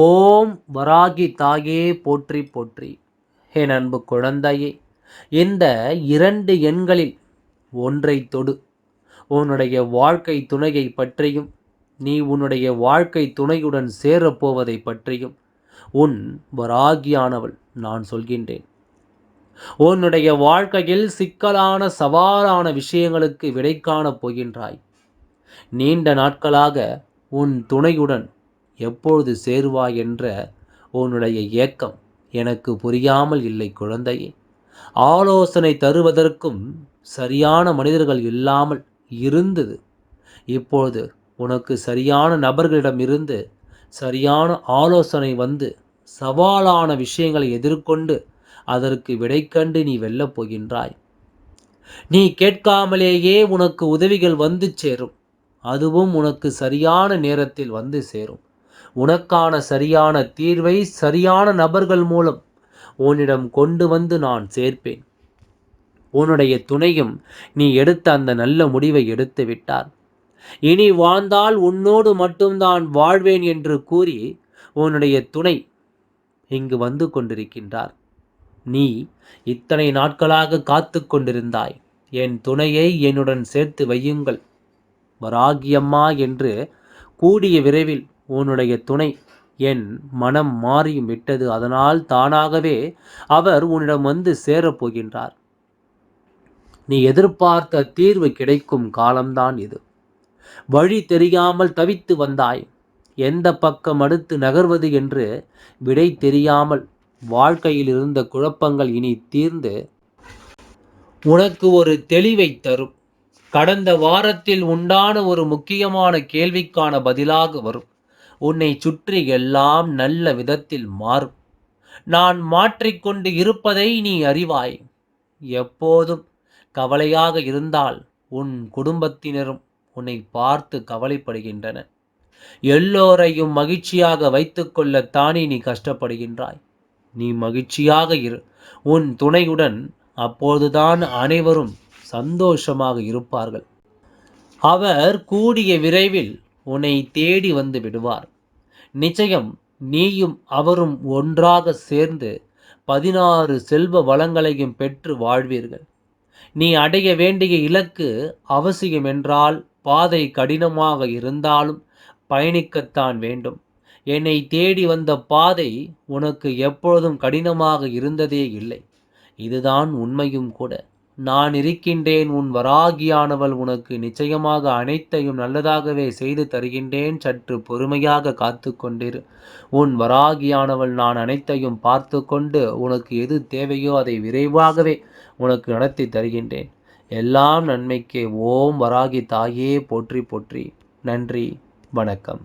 ஓம் வராகி தாயே போற்றி போற்றி. என் அன்பு குழந்தையே, இந்த 2 எண்களில் ஒன்றை தொடு. உன்னுடைய வாழ்க்கை துணையை பற்றியும் நீ உன்னுடைய வாழ்க்கை துணையுடன் சேரப்போவதை பற்றியும் உன் வராகியானவள் நான் சொல்கின்றேன். உன்னுடைய வாழ்க்கையில் சிக்கலான சவாலான விஷயங்களுக்கு விடை காணப் போகின்றாய். நீண்ட நாட்களாக உன் துணையுடன் எப்பொழுது சேருவாய் என்ற உன்னுடைய ஏக்கம் எனக்கு புரியாமல் இல்லை குழந்தையே. ஆலோசனை தருவதற்கும் சரியான மனிதர்கள் இல்லாமல் இருந்தது. இப்பொழுது உனக்கு சரியான நபர்களிடமிருந்து சரியான ஆலோசனை வந்து சவாலான விஷயங்களை எதிர்கொண்டு அதற்கு விடை கண்டு நீ வெல்லப் போகின்றாய். நீ கேட்காமலேயே உனக்கு உதவிகள் வந்து சேரும். அதுவும் உனக்கு சரியான நேரத்தில் வந்து சேரும். உனக்கான சரியான தீர்வை சரியான நபர்கள் மூலம் உன்னிடம் கொண்டு வந்து நான் சேர்ப்பேன். உன்னுடைய துணையும் நீ எடுத்த அந்த நல்ல முடிவை எடுத்து விட்டார். இனி வாழ்ந்தால் உன்னோடு மட்டும்தான் வாழ்வேன் என்று கூறி உன்னுடைய துணை இங்கு வந்து கொண்டிருக்கின்றார். நீ இத்தனை நாட்களாக காத்து கொண்டிருந்தாய். என் துணையை என்னுடன் சேர்த்து வையுங்கள் வராகியம்மா என்று. கூடிய விரைவில் உன்னுடைய துணை என் மனம் மாறியும் விட்டது. அதனால் தானாகவே அவர் உன்னிடம் வந்து சேரப்போகின்றார். நீ எதிர்பார்த்த தீர்வு கிடைக்கும் காலம்தான் இது. வழி தெரியாமல் தவித்து வந்தாய். எந்த பக்கம் அடுத்து நகர்வது என்று விடை தெரியாமல் வாழ்க்கையில் இருந்த குழப்பங்கள் இனி தீர்ந்து உனக்கு ஒரு தெளிவை தரும். கடந்த வாரத்தில் உண்டான ஒரு முக்கியமான கேள்விக்கான பதிலாக வரும். உன்னை சுற்றி எல்லாம் நல்ல விதத்தில் மாறும். நான் மாற்றிக்கொண்டு இருப்பதை நீ அறிவாய். எப்போதும் கவலையாக இருந்தால் உன் குடும்பத்தினரும் உன்னை பார்த்து கவலைப்படுகின்றனர். எல்லோரையும் மகிழ்ச்சியாக வைத்துக்கொள்ளத்தானே நீ கஷ்டப்படுகின்றாய். நீ மகிழ்ச்சியாக இரு. உன் துணையுடன் அப்போதுதான் அனைவரும் சந்தோஷமாக இருப்பார்கள். அவர் கூடிய விரைவில் உன்னை தேடி வந்து விடுவார். நிச்சயம் நீயும் அவரும் ஒன்றாக சேர்ந்து 16 செல்வ வளங்களையும் பெற்று வாழ்வீர்கள். நீ அடைய வேண்டிய இலக்கு அவசியம் என்றால் பாதை கடினமாக இருந்தாலும் பயணிக்கத்தான் வேண்டும். என்னை தேடி வந்த பாதை உனக்கு எப்பொழுதும் கடினமாக இருந்ததே இல்லை. இதுதான் உண்மையும் கூட. நான் இருக்கின்றேன். உன் வராகியானவள் உனக்கு நிச்சயமாக அனைத்தையும் நல்லதாகவே செய்து தருகின்றேன். சற்று பொறுமையாக காத்து கொண்டிரு. உன் வராகியானவள் நான் அனைத்தையும் பார்த்து கொண்டு உனக்கு எது தேவையோ அதை விரைவாகவே உனக்கு நடத்தி தருகின்றேன். எல்லாம் நன்மைக்கே. ஓம் வராகி தாயே போற்றி போற்றி. நன்றி, வணக்கம்.